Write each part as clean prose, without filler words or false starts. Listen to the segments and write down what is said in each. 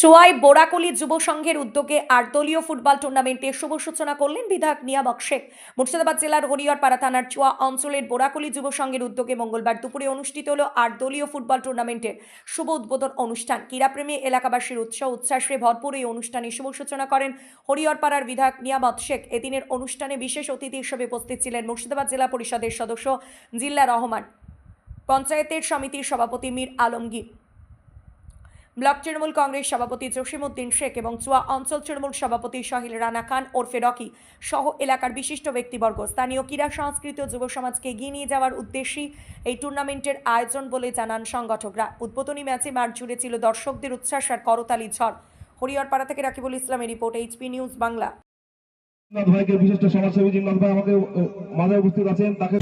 চুয়াই বোরাকলি যুব সংঘের উদ্যোগে 8 দলীয় ফুটবল টুর্নামেন্টের শুভ সূচনা করলেন বিধায়ক নিয়ামক শেখ। মুর্শিদাবাদ জেলার হরিহরপাড়া থানার চুয়া অঞ্চলের বোরাকলি যুব সংঘের উদ্যোগে মঙ্গলবার দুপুরে অনুষ্ঠিত হল 8 দলীয় ফুটবল টুর্নামেন্টের শুভ উদ্বোধন অনুষ্ঠান। ক্রীড়াপ্রেমী এলাকাবাসীর উৎসাহ উচ্ছ্বাসে ভরপুর এই অনুষ্ঠানে শুভ সূচনা করেন হরিহরপাড়ার বিধায়ক নিয়ামক শেখ। এদিনের অনুষ্ঠানে বিশেষ অতিথি হিসেবে উপস্থিত ছিলেন মুর্শিদাবাদ জেলা পরিষদের সদস্য জিল্লা রহমান, পঞ্চায়েতের সমিতির সভাপতি মীর আলমগীর, ব্লক তৃণমূল কংগ্রেস সভাপতি জসিমউদ্দিন শেখ এবং চুয়া অঞ্চল তৃণমূল সভাপতি শাহিল রানা খান ওরফে রকি সহ এলাকার বিশিষ্ট ব্যক্তিবর্গ। স্থানীয় ক্রীড়া সংস্কৃতি ও যুব সমাজকে এগিয়ে নিয়ে যাওয়ার উদ্দেশ্যেই এই টুর্নামেন্টের আয়োজন বলে জানান সংগঠকরা। উদ্বোধনী ম্যাচে মাঠ জুড়ে ছিল দর্শকদের উচ্ছ্বাস আর করতালি ঝড়। হরিহরপাড়া থেকে রাকিবুল ইসলামের রিপোর্ট, এইচপি নিউজ বাংলা। ভাইকে বিশিষ্ট সমাজসেবী জিন্নাত ভাই আমাদের মাঝে উপস্থিত আছেন। তাকে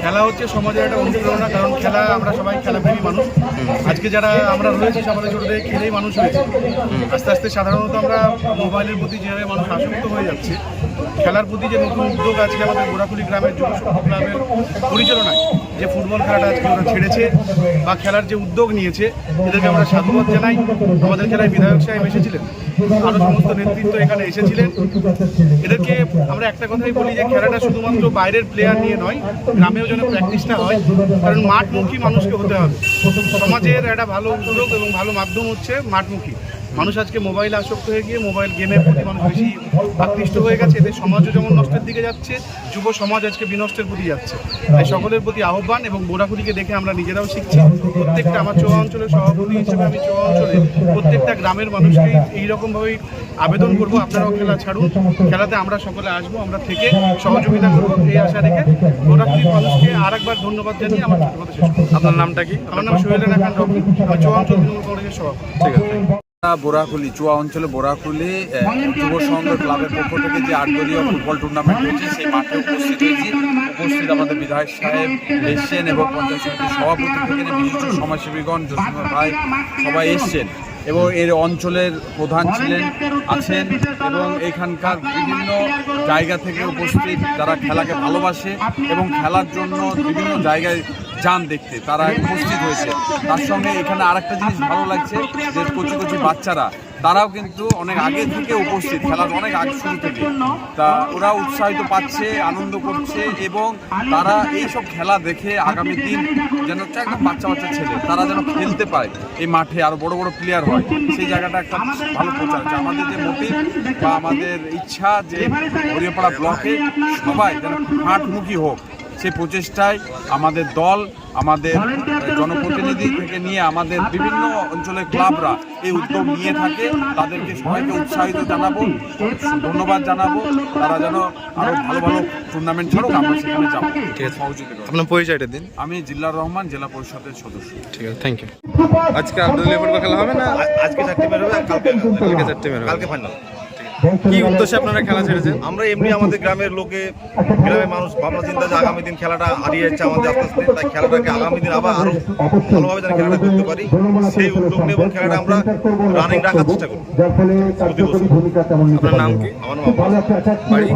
খেলা হচ্ছে সমাজের একটা অনুপ্রেরণা, কারণ খেলা আমরা সবাই খেলাপ্রেমী মানুষ। আজকে যারা আমরা রয়েছি সবাই ছোট থেকে খেলেই মানুষ হয়েছে। আস্তে আস্তে সাধারণত আমরা মোবাইলের প্রতি যেভাবে মানুষ আসক্ত হয়ে যাচ্ছে, খেলার প্রতি যে নতুন উদ্যোগ আজকে আমাদের বোরাকুলি গ্রামের যুব সংঘ ক্লাবের পরিচালনায় যে ফুটবল খেলাটা আজকে ওরা ছেড়েছে বা খেলার যে উদ্যোগ নিয়েছে, এদেরকে আমরা সাধুবাদ জানাই। আমাদের খেলায় বিধায়ক সাহেব এসেছিলেন, আরও সমস্ত নেতৃত্ব এখানে এসেছিলেন। এদেরকে আমরা একটা কথাই বলি যে খেলাটা শুধুমাত্র বাইরের প্লেয়ার নিয়ে নয়, গ্রামেও যেন প্র্যাকটিসটা হয়, কারণ মাঠমুখী মানুষকে হতে হবে। সমাজের একটা ভালো উদ্যোগ এবং ভালো মাধ্যম হচ্ছে মাঠমুখী মানুষ। আজকে মোবাইলে আসক্ত হয়ে গিয়ে মোবাইল গেমের প্রতি মানুষ বেশি আকৃষ্ট হয়ে গেছে। এদের সমাজও যেমন নষ্টের দিকে যাচ্ছে, যুব সমাজ আজকে বিনষ্টের প্রতি যাচ্ছে। তাই সকলের প্রতি আহ্বান, এবং বোরাকুলিকে দেখে আমরা নিজেরাও শিখছি। প্রত্যেকটা আমার চোয়া অঞ্চলের সভাপতি হিসেবে আমি চোয়া অঞ্চলে প্রত্যেকটা গ্রামের মানুষকেই এইরকমভাবেই আবেদন করব, আপনারাও খেলা ছাড়ুন, খেলাতে আমরা সকলে আসবো, আমরা থেকে সহযোগিতা করবো এই আশা রেখে বোরাকুলির মানুষকে আরেকবার ধন্যবাদ জানিয়ে আমার কথা শেষ করব। আপনার নামটা কি? আমার নাম শাহিল রানা খান রকি, আমি চোয়া অঞ্চল তৃণমূল কংগ্রেসের সভাপতি। ঠিক আছে। বোরাকুলি চুয়া অঞ্চলে বোরাকুলি যুব সংঘ ক্লাবের পক্ষ থেকে যে 8 দলীয় ফুটবল টুর্নামেন্ট হয়েছে সেই মাঠে উপস্থিত হয়েছি। উপস্থিত আমাদের বিধায়ক সাহেব এসছেন এবং পঞ্চায়েত সমিতির সভাপতি থেকে বিশিষ্ট সমাজসেবীগণ, জসিমুদ্দিন ভাই সবাই এসছেন এবং এর অঞ্চলের প্রধান ছিলেন আছেন এবং এখানকার বিভিন্ন জায়গা থেকে উপস্থিত যারা খেলাকে ভালোবাসে এবং খেলার জন্য বিভিন্ন জায়গায় যান দেখতে, তারা উপস্থিত হয়েছে। তার সঙ্গে এখানে আরেকটা জিনিস ভালো লাগছে যে কচি কচি বাচ্চারা তারাও কিন্তু অনেক আগে থেকে উপস্থিত, খেলার অনেক আগে শুরু থেকে, তা ওরা উৎসাহিত পাচ্ছে, আনন্দ করছে এবং তারা এইসব খেলা দেখে আগামী দিন যেন একদম বাচ্চা বাচ্চা ছেলে তারা যেন খেলতে পায়, এই মাঠে আরও বড় বড় প্লেয়ার হয়, সেই জায়গাটা একটা ভালো প্রচার হচ্ছে। আমাদের যে মোটিভ বা আমাদের ইচ্ছা যে হরিহরপাড়া ব্লকে সবাই যেন মাঠমুখী হোক, সেই প্রচেষ্টায় আমাদের দল, আমাদের জনপ্রতিনিধি থেকে নিয়ে আমাদের বিভিন্ন অঞ্চলের ক্লাবরা এই উদ্যোগ নিয়ে থাকে। তাদেরকে সবাইকে উৎসাহিত জানাবো, ধন্যবাদ জানাবো। তারা যেন আরও ভালো ভালো টুর্নামেন্ট ছাড়ুক, আমরা সেখানে যাবো। ঠিক আছে, সহযোগিতা করবো। আপনার পরিচয়টা দিন। আমি জিল্লার রহমান, জেলা পরিষদের সদস্য। ঠিক আছে, থ্যাংক ইউ। আজকে 8 দলীয় ফুটবল খেলা হবে না? আজকে 4টি ম্যাচ হবে, কালকে 4টি ম্যাচ, কালকে ফাইনাল। কি উদ্দেশ্যে আপনারা খেলা ছেড়েছেন? আমরা এমনি আমাদের গ্রামের গ্রামের মানুষ ভাবনা চিন্তা যে আগামী দিন খেলাটা হারিয়ে যাচ্ছে আমাদের আস্তে আস্তে, তাই খেলাটাকে আগামী দিন আবার আরো ভালোভাবে যেন খেলাটা করতে পারি সেই উদ্যোগ নিয়ে এবং খেলাটা আমরা রানিং রাখার চেষ্টা করি প্রতি বছর। আপনার নাম কি? আমার নাম বাড়ি?